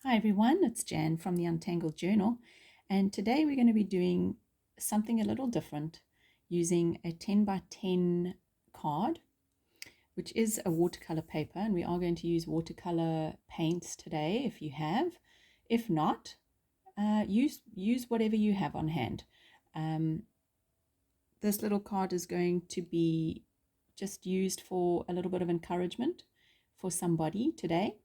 Hi everyone, it's Jan from the Untangled Journal, and today we're going to be doing something a little different using a 10 by 10 card, which is a watercolor paper, and we are going to use watercolor paints today if you have. If not, use whatever you have on hand. This little card is going to be just used for a little bit of encouragement for somebody today.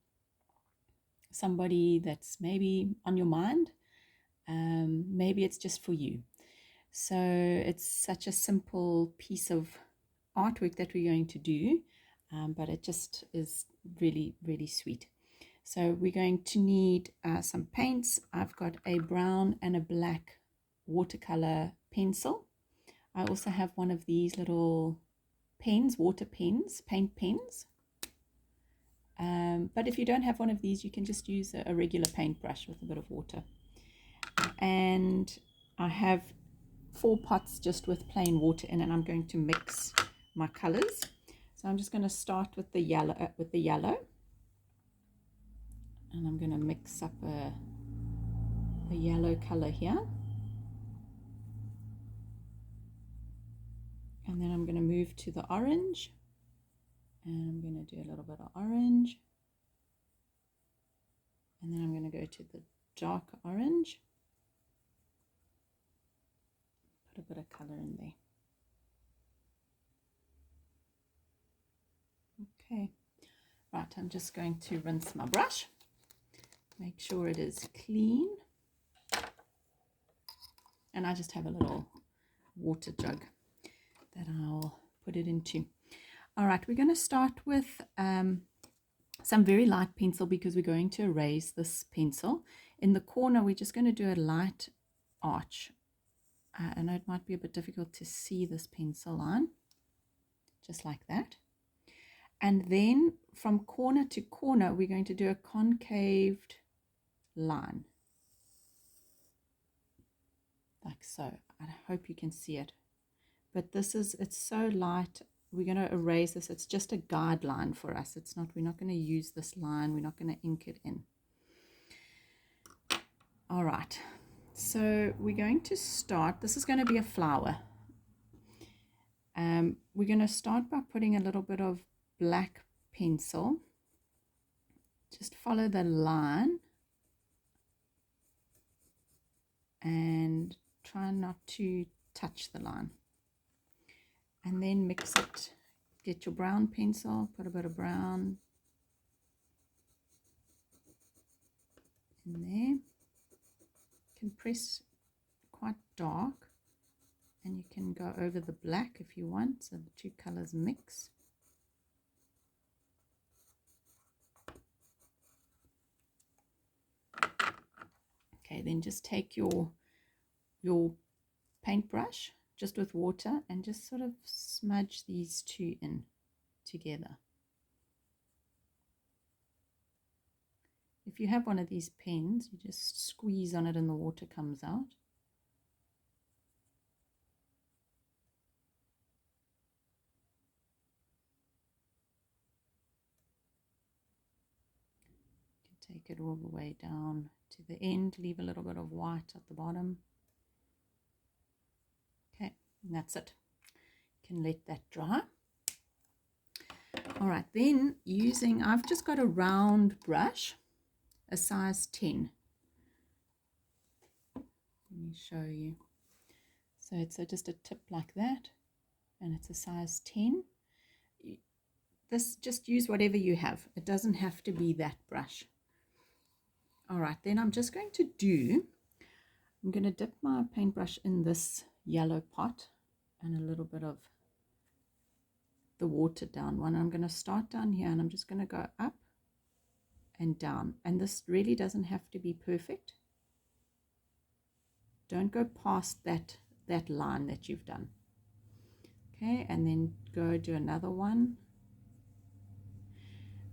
Somebody that's maybe on your mind. Maybe it's just for you. So it's such a simple piece of artwork that we're going to do, but it just is really, really sweet. So we're going to need some paints. I've got a brown and a black watercolor pencil. I also have one of these little pens, water pens, paint pens. But if you don't have one of these, you can just use a regular paintbrush with a bit of water. And I have 4 pots just with plain water in, and I'm going to mix my colors. So I'm just going to start with the yellow, and I'm going to mix up a yellow color here, and then I'm going to move to the orange, and I'm going to do a little bit of orange, and then I'm going to go to the dark orange, put a bit of color in there. Okay, right, I'm just going to rinse my brush, make sure it is clean, and I just have a little water jug that I'll put it into. All right, we're going to start with some very light pencil because we're going to erase this pencil. In the corner, we're just going to do a light arch. I know it might be a bit difficult to see this pencil line, just like that. And then from corner to corner, we're going to do a concaved line, like so. I hope you can see it. But it's so light. We're going to erase this. It's just a guideline for us. We're not going to use this line. We're not going to ink it in. All right. So we're going to start. This is going to be a flower. We're going to start by putting a little bit of black pencil. Just follow the line and try not to touch the line. And then mix it. Get your brown pencil, put a bit of brown in there. You can press quite dark, and you can go over the black if you want, so the two colors mix. Okay, then just take your paintbrush just with water and just sort of smudge these two in together. If you have one of these pens, you just squeeze on it and the water comes out. You can take it all the way down to the end, leave a little bit of white at the bottom. Okay, and that's it. You can let that dry. All right, then I've just got a round brush, a size 10. Let me show you. So it's just a tip like that, and it's a size 10. This, just use whatever you have. It doesn't have to be that brush. All right, then I'm just going to I'm going to dip my paintbrush in this yellow pot and a little bit of the watered down one. I'm going to start down here, and I'm just going to go up and down. And this really doesn't have to be perfect. Don't go past that line that you've done. Okay, and then go do another one.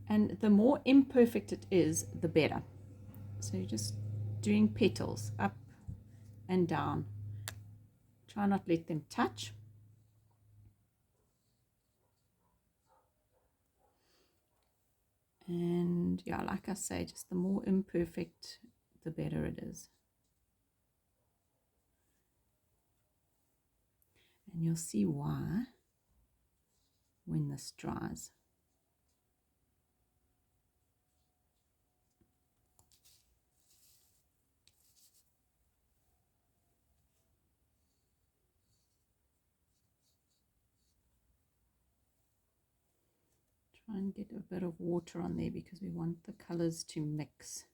And the more imperfect it is, the better. So you're just doing petals up and down. Try not let them touch. And yeah, like I say, just the more imperfect, the better it is. And you'll see why when this dries. Try and get a bit of water on there because we want the colors to mix.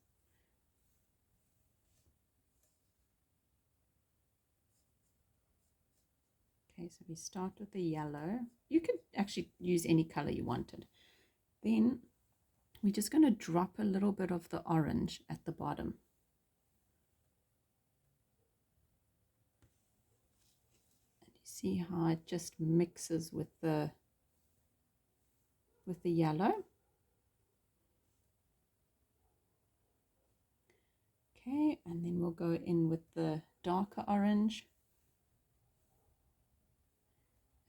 Okay, so we start with the yellow. You could actually use any color you wanted. Then we're just going to drop a little bit of the orange at the bottom. And you see how it just mixes with the yellow. Okay, and then we'll go in with the darker orange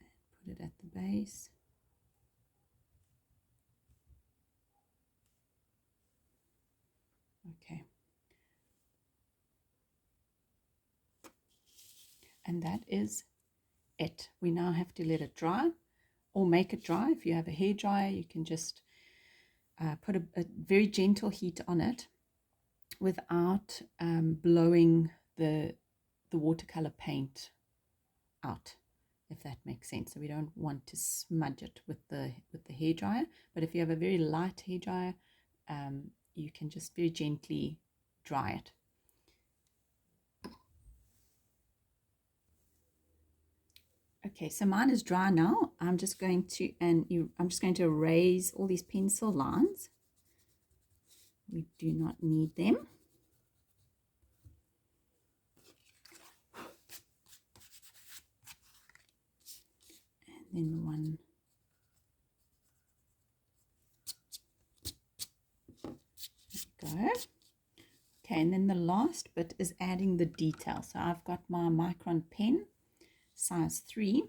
and put it at the base. Okay. And that is it. We now have to let it dry or make it dry. If you have a hair dryer, you can just put a very gentle heat on it without blowing the watercolor paint out, if that makes sense. So we don't want to smudge it with the hair dryer, but if you have a very light hair dryer, you can just very gently dry it. Okay, so mine is dry now. I'm just going to erase all these pencil lines. We do not need them. And then the one go. Okay, and then the last bit is adding the detail. So I've got my micron pen, size 3,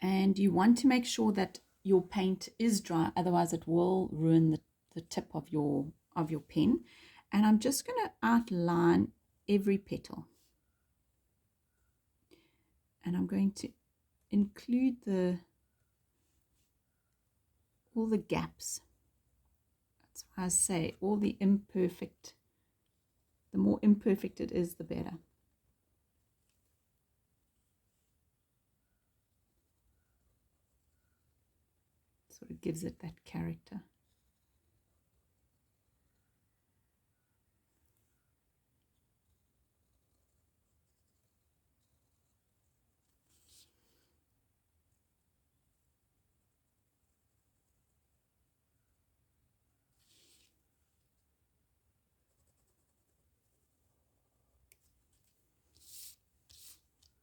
and you want to make sure that your paint is dry, otherwise it will ruin the tip of your pen. And I'm just going to outline every petal, and I'm going to include all the gaps. That's why I say all the imperfect, the more imperfect it is, the better. Sort of gives it that character.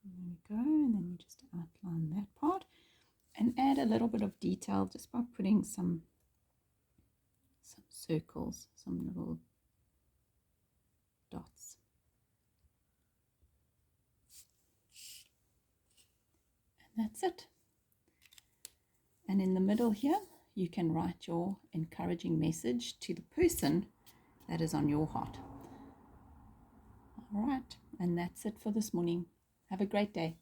There we go, and then we just outline that part and add a little bit of detail just by putting some circles, some little dots. And that's it. And in the middle here, you can write your encouraging message to the person that is on your heart. All right, and that's it for this morning. Have a great day.